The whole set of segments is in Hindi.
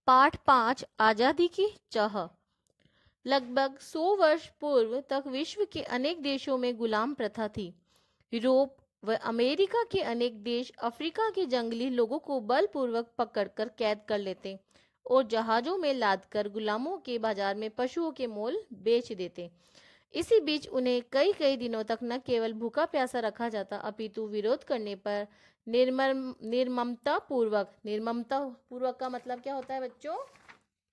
पाठ 5 आजादी की चाह। लगभग 100 वर्ष पूर्व तक विश्व के अनेक देशों में गुलाम प्रथा थी। यूरोप व अमेरिका के अनेक देश अफ्रीका के जंगली लोगों को बलपूर्वक पकड़कर कैद कर लेते और जहाजों में लादकर गुलामों के बाजार में पशुओं के मोल बेच देते। इसी बीच उन्हें कई कई दिनों तक न केवल भूखा प्यासा रखा जाता, अपितु विरोध करने पर निर्ममता पूर्वक का मतलब क्या होता है बच्चों,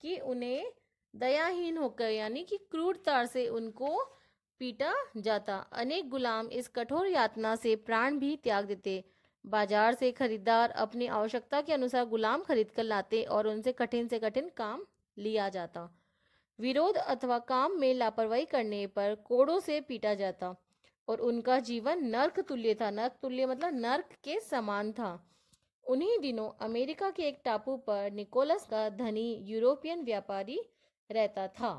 कि उन्हें दयाहीन होकर यानी कि क्रूरता से उनको पीटा जाता। अनेक गुलाम इस कठोर यातना से प्राण भी त्याग देते। बाजार से खरीदार अपनी आवश्यकता के अनुसार गुलाम खरीद कर लाते और उनसे कठिन से कठिन काम लिया जाता। विरोध अथवा काम में लापरवाही करने पर कोड़ों से पीटा जाता और उनका जीवन नर्क तुल्य था। नर्क तुल्य मतलब नर्क के समान था। उन्हीं दिनों अमेरिका के एक टापू पर निकोलस का धनी यूरोपियन व्यापारी रहता था।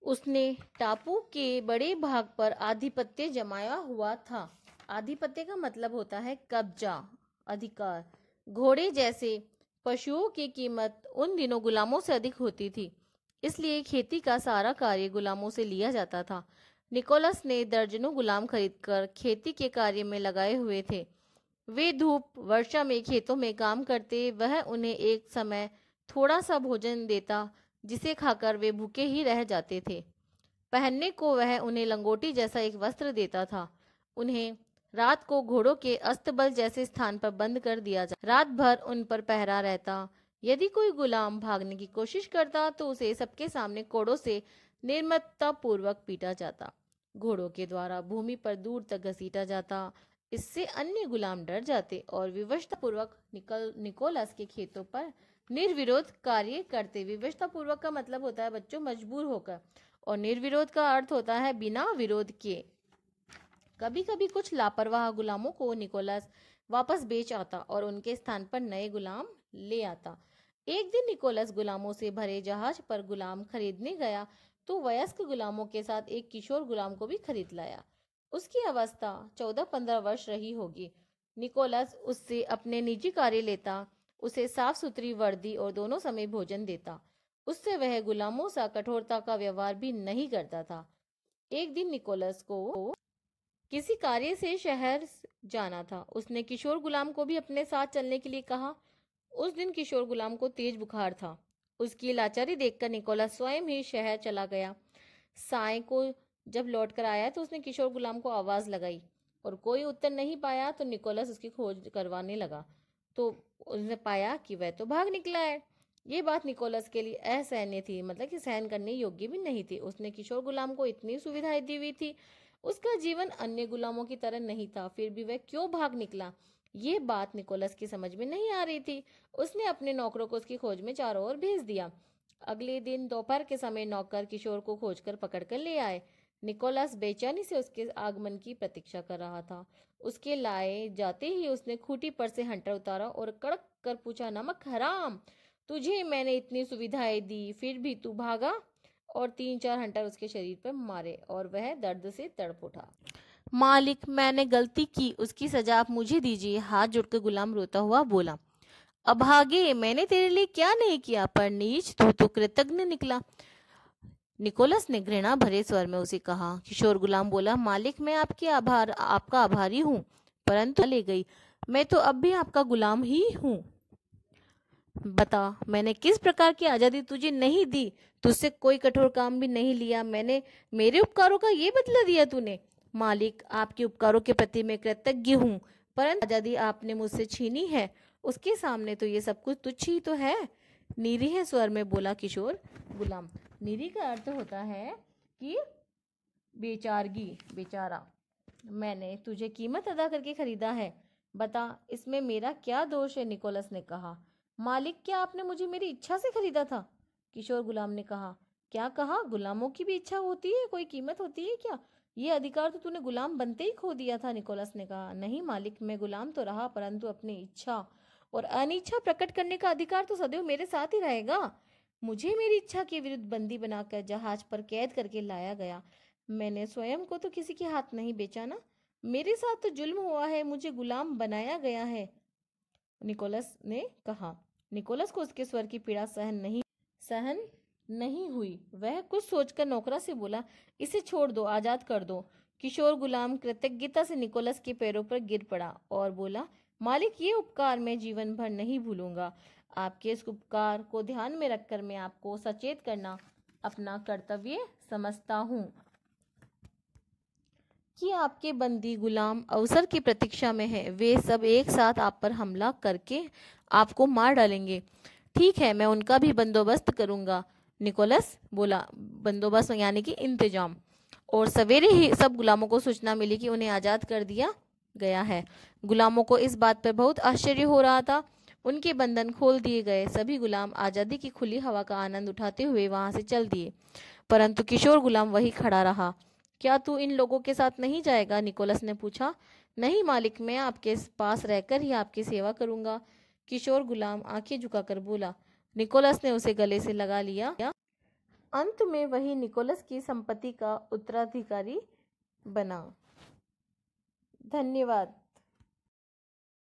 उसने टापू के बड़े भाग पर आधिपत्य जमाया हुआ था। आधिपत्य का मतलब होता है कब्जा, अधिकार। घोड़े जैसे पशुओं की कीमत उन दिनों गुलामों से अधिक होती थी, इसलिए खेती का सारा कार्य गुलामों से लिया जाता था। निकोलस ने दर्जनों गुलाम खरीदकर खेती के कार्य में लगाए हुए थे। वे धूप वर्षा में खेतों में काम करते। वह उन्हें एक समय थोड़ा सा भोजन देता, जिसे खाकर वे भूखे ही रह जाते थे। पहनने को वह उन्हें लंगोटी जैसा एक वस्त्र देता था। उन्हें रात को घोड़ों के अस्तबल जैसे स्थान पर बंद कर दिया जाता। रात भर उन पर पहरा रहता। यदि कोई गुलाम भागने की कोशिश करता तो उसे सबके सामने कोड़ों से निर्ममता पूर्वक पीटा जाता। घोड़ों के द्वारा भूमि पर दूर तक घसीटा जाता। इससे अन्य गुलाम डर जाते और विवशता पूर्वक निकोलस के खेतों पर निर्विरोध कार्य करते। विवशता पूर्वक का मतलब होता है बच्चों मजबूर होकर, और निर्विरोध का अर्थ होता है बिना विरोध किए। कभी कभी कुछ लापरवाह गुलामों को निकोलस वापस बेच आता और उनके स्थान पर नए गुलाम ले आता। एक दिन निकोलस गुलामों से भरे जहाज पर गुलाम खरीदने गया तो वयस्क गुलामों के साथ एक किशोर गुलाम को भी खरीद लाया। उसकी अवस्था 14-15 वर्ष रही होगी। निकोलस उससे अपने निजी कार्य लेता, उसे साफ सुथरी वर्दी और दोनों समय भोजन देता। उससे वह गुलामों सा कठोरता का व्यवहार भी नहीं करता था। एक दिन निकोलस को किसी कार्य से शहर जाना था। उसने किशोर गुलाम को भी अपने साथ चलने के लिए कहा। उस दिन किशोर गुलाम को तेज बुखार था। उसकी लाचारी देखकर निकोलस स्वयं ही शहर चला गया। साय को जब लौट कर आया तो उसने किशोर गुलाम को आवाज लगाई और कोई उत्तर नहीं पाया तो निकोलस उसकी खोज करवाने लगा, तो उसने पाया कि वह तो भाग निकला है। ये बात निकोलस के लिए असहनीय थी, मतलब कि सहन करने योग्य भी नहीं थी। उसने किशोर गुलाम को इतनी सुविधाएं दी हुई थी, उसका जीवन अन्य गुलामों की तरह नहीं था, फिर भी वह क्यों भाग निकला, ये बात निकोलस की समझ में नहीं आ रही थी। उसने अपने नौकरों को उसकी खोज में चारों ओर भेज दिया। अगले दिन दोपहर के समय नौकर किशोर को खोजकर पकड़कर ले आए। निकोलस बेचैनी से उसके आगमन की प्रतीक्षा कर रहा था। उसके लाए जाते ही उसने खूंटी पर से हंटर उतारा और कड़क कर पूछा, नमक हराम, तुझे मैंने इतनी सुविधाएं दी, फिर भी तू भागा। और 3-4 हंटर उसके शरीर पर मारे और वह दर्द से तड़प उठा। मालिक, मैंने गलती की, उसकी सजा आप मुझे दीजिए। हाथ जोड़कर गुलाम रोता हुआ बोला। अभागे, मैंने तेरे लिए क्या नहीं किया, पर नीच तू तो कृतज्ञ निकला। निकोलस ने घृणा भरे स्वर में उसे कहा। किशोर गुलाम बोला, मालिक, मैं आपका आभारी हूँ, परंतु ले गई, मैं तो अब भी आपका गुलाम ही हूँ। बता, मैंने किस प्रकार की आजादी तुझे नहीं दी? तुझसे कोई कठोर काम भी नहीं लिया मैंने, मेरे उपकारों का ये बदला दिया तूने। मालिक, आपके उपकारों के प्रति मैं कृतज्ञ हूँ, परंतु आजादी आपने मुझसे छीनी है, उसके सामने तो ये सब कुछ तुच्छ ही तो है। निरीह स्वर में बोला किशोर गुलाम। निरी का अर्थ होता है कि बेचारगी, बेचारा। मैंने तुझे कीमत अदा करके खरीदा है, बता इसमें मेरा क्या दोष है? निकोलस ने कहा। मालिक, क्या आपने मुझे मेरी इच्छा से खरीदा था? किशोर गुलाम ने कहा। क्या कहा? गुलामों की भी इच्छा होती है, कोई कीमत होती है क्या? ये अधिकार तो तूने गुलाम बनते ही खो दिया था। निकोलस ने कहा। नहीं मालिक, मैं गुलाम तो रहा, परंतु अपनी इच्छा और अनिच्छा प्रकट करने का अधिकार तो सदैव मेरे साथ ही रहेगा। मुझे मेरी इच्छा के विरुद्ध बंदी बनाकर जहाज पर कैद करके लाया गया। मैंने स्वयं को तो किसी के हाथ नहीं बेचा ना। मेरे साथ तो जुल्म हुआ है, मुझे गुलाम बनाया गया है। निकोलस ने कहा। निकोलस को उसके स्वर की पीड़ा सहन नहीं हुई। वह कुछ सोचकर नौकरा से बोला, इसे छोड़ दो, आजाद कर दो। किशोर गुलाम कृतज्ञता से निकोलस के पैरों पर गिर पड़ा और बोला, मालिक, ये उपकार मैं जीवन भर नहीं भूलूंगा। आपके इस उपकार को ध्यान में रखकर मैं आपको सचेत करना अपना कर्तव्य समझता हूँ कि आपके बंदी गुलाम अवसर की प्रतीक्षा में है। वे सब एक साथ आप पर हमला करके आपको मार डालेंगे। ठीक है, मैं उनका भी बंदोबस्त करूंगा। निकोलस बोला, बंदोबस्त यानी कि इंतजाम। और सवेरे ही सब गुलामों को सूचना मिली कि उन्हें आजाद कर दिया गया है। गुलामों को इस बात पर बहुत आश्चर्य हो रहा था। उनके बंधन खोल दिए गए। सभी गुलाम आजादी की खुली हवा का आनंद उठाते हुए वहां से चल दिए, परंतु किशोर गुलाम वही खड़ा रहा। क्या तू इन लोगों के साथ नहीं जाएगा? निकोलस ने पूछा। नहीं मालिक, मैं आपके पास रहकर ही आपकी सेवा करूंगा। किशोर गुलाम आंखें झुकाकर बोला। निकोलस ने उसे गले से लगा लिया। अंत में वही निकोलस की संपत्ति का उत्तराधिकारी बना। धन्यवाद।